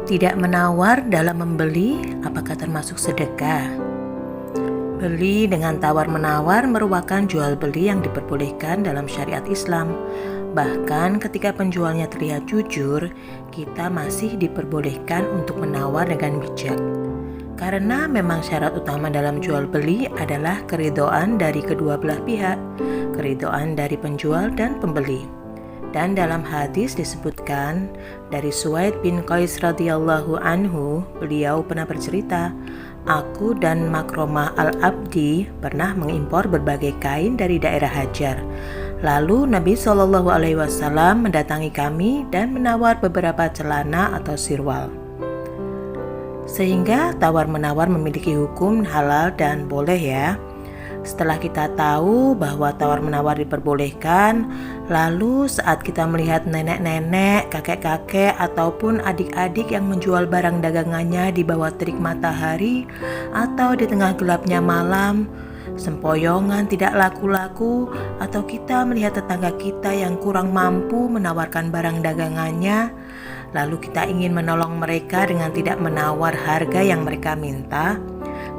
Tidak menawar dalam membeli, apakah termasuk sedekah? Beli dengan tawar-menawar merupakan jual beli yang diperbolehkan dalam syariat Islam. Bahkan ketika penjualnya terlihat jujur, kita masih diperbolehkan untuk menawar dengan bijak. Karena memang syarat utama dalam jual beli adalah keridhaan dari kedua belah pihak, keridhaan dari penjual dan pembeli. Dan dalam hadis disebutkan dari Suwaid bin Qais radhiyallahu anhu, beliau pernah bercerita, aku dan Makromah al-Abdi pernah mengimpor berbagai kain dari daerah Hajar. Lalu Nabi SAW mendatangi kami dan menawar beberapa celana atau sirwal. Sehingga tawar-menawar memiliki hukum halal dan boleh ya. Setelah kita tahu bahwa tawar-menawar diperbolehkan, lalu saat kita melihat nenek-nenek, kakek-kakek, ataupun adik-adik yang menjual barang dagangannya di bawah terik matahari atau di tengah gelapnya malam, sempoyongan tidak laku-laku, atau kita melihat tetangga kita yang kurang mampu menawarkan barang dagangannya, lalu kita ingin menolong mereka dengan tidak menawar harga yang mereka minta,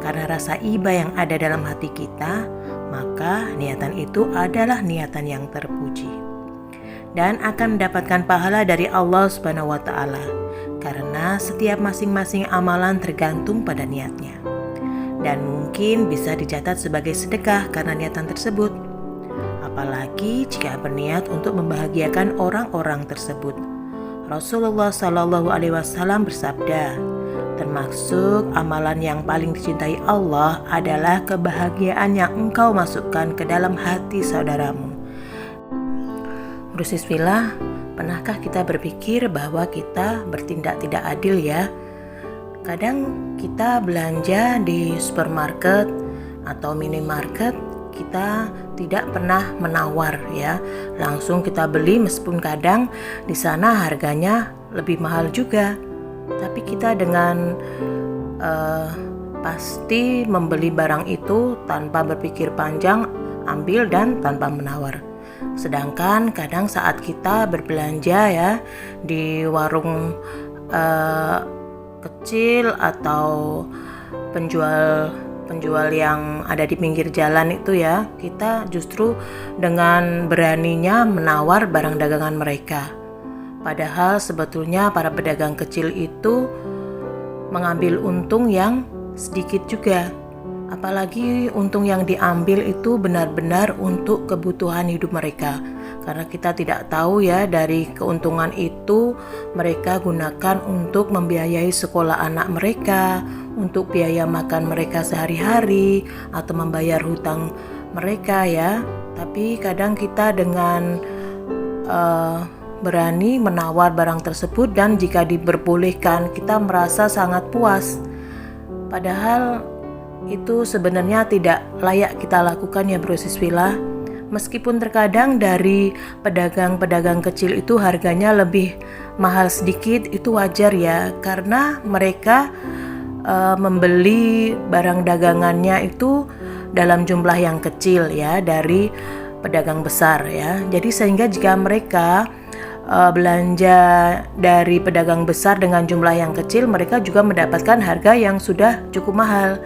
karena rasa iba yang ada dalam hati kita, maka niatan itu adalah niatan yang terpuji dan akan mendapatkan pahala dari Allah Subhanahu wa Ta'ala, karena setiap masing-masing amalan tergantung pada niatnya dan mungkin bisa dicatat sebagai sedekah karena niatan tersebut, apalagi jika berniat untuk membahagiakan orang-orang tersebut. Rasulullah SAW bersabda, termasuk amalan yang paling dicintai Allah adalah kebahagiaan yang engkau masukkan ke dalam hati saudaramu. Bersiswilah, pernahkah kita berpikir bahwa kita bertindak tidak adil ya? Kadang kita belanja di supermarket atau minimarket, kita tidak pernah menawar ya. Langsung kita beli meskipun kadang di sana harganya lebih mahal juga. Tapi kita dengan pasti membeli barang itu tanpa berpikir panjang, ambil dan tanpa menawar. Sedangkan kadang saat kita berbelanja ya di warung kecil atau penjual yang ada di pinggir jalan itu ya, kita justru dengan beraninya menawar barang dagangan mereka. Padahal sebetulnya para pedagang kecil itu mengambil untung yang sedikit juga. Apalagi untung yang diambil itu benar-benar untuk kebutuhan hidup mereka. Karena kita tidak tahu ya, dari keuntungan itu mereka gunakan untuk membiayai sekolah anak mereka, untuk biaya makan mereka sehari-hari, atau membayar hutang mereka ya. Tapi kadang kita dengan berani menawar barang tersebut, dan jika diperbolehkan kita merasa sangat puas. Padahal itu sebenarnya tidak layak kita lakukan ya brosiswila. Meskipun terkadang dari pedagang-pedagang kecil itu harganya lebih mahal sedikit, itu wajar ya, karena mereka membeli barang dagangannya itu dalam jumlah yang kecil ya dari pedagang besar ya. Jadi sehingga jika mereka belanja dari pedagang besar dengan jumlah yang kecil, mereka juga mendapatkan harga yang sudah cukup mahal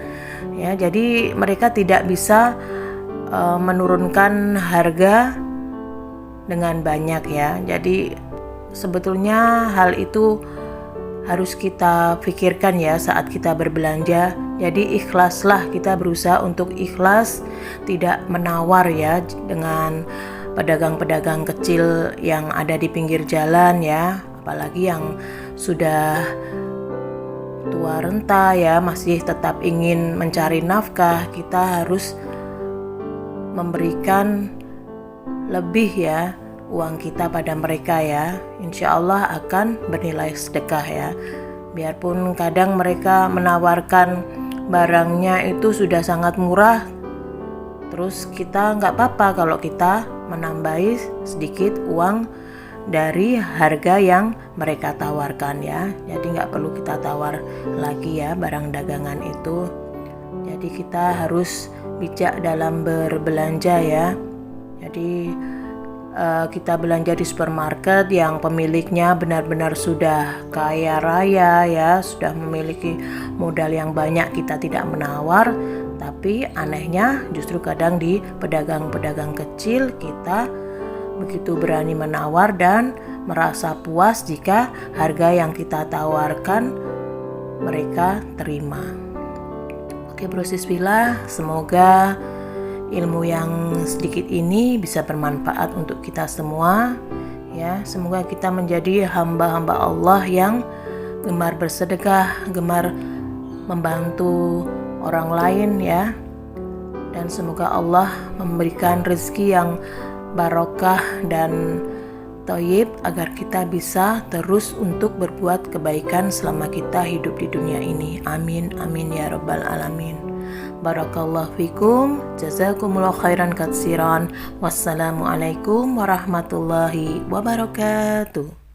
ya. Jadi mereka tidak bisa menurunkan harga dengan banyak ya. Jadi sebetulnya hal itu harus kita pikirkan ya saat kita berbelanja. Jadi ikhlaslah, kita berusaha untuk ikhlas, tidak menawar ya dengan pedagang-pedagang kecil yang ada di pinggir jalan ya, apalagi yang sudah tua renta ya, masih tetap ingin mencari nafkah. Kita harus memberikan lebih ya uang kita pada mereka ya. Insya Allah akan bernilai sedekah ya. Biarpun kadang mereka menawarkan barangnya itu sudah sangat murah, terus kita nggak apa-apa kalau kita menambahi sedikit uang dari harga yang mereka tawarkan ya. Jadi nggak perlu kita tawar lagi ya barang dagangan itu. Jadi kita harus bijak dalam berbelanja ya. Jadi kita belanja di supermarket yang pemiliknya benar-benar sudah kaya raya ya, sudah memiliki modal yang banyak, kita tidak menawar. Tapi anehnya justru kadang di pedagang-pedagang kecil kita begitu berani menawar dan merasa puas jika harga yang kita tawarkan mereka terima. Oke bro siswila, semoga ilmu yang sedikit ini bisa bermanfaat untuk kita semua ya. Semoga kita menjadi hamba-hamba Allah yang gemar bersedekah, gemar membantu orang lain ya. Dan semoga Allah memberikan rezeki yang barokah dan thayyib agar kita bisa terus untuk berbuat kebaikan selama kita hidup di dunia ini. Amin amin ya rabbal alamin. Barakallahu fikum, jazakumullah khairan katsiran. Wassalamualaikum warahmatullahi wabarakatuh.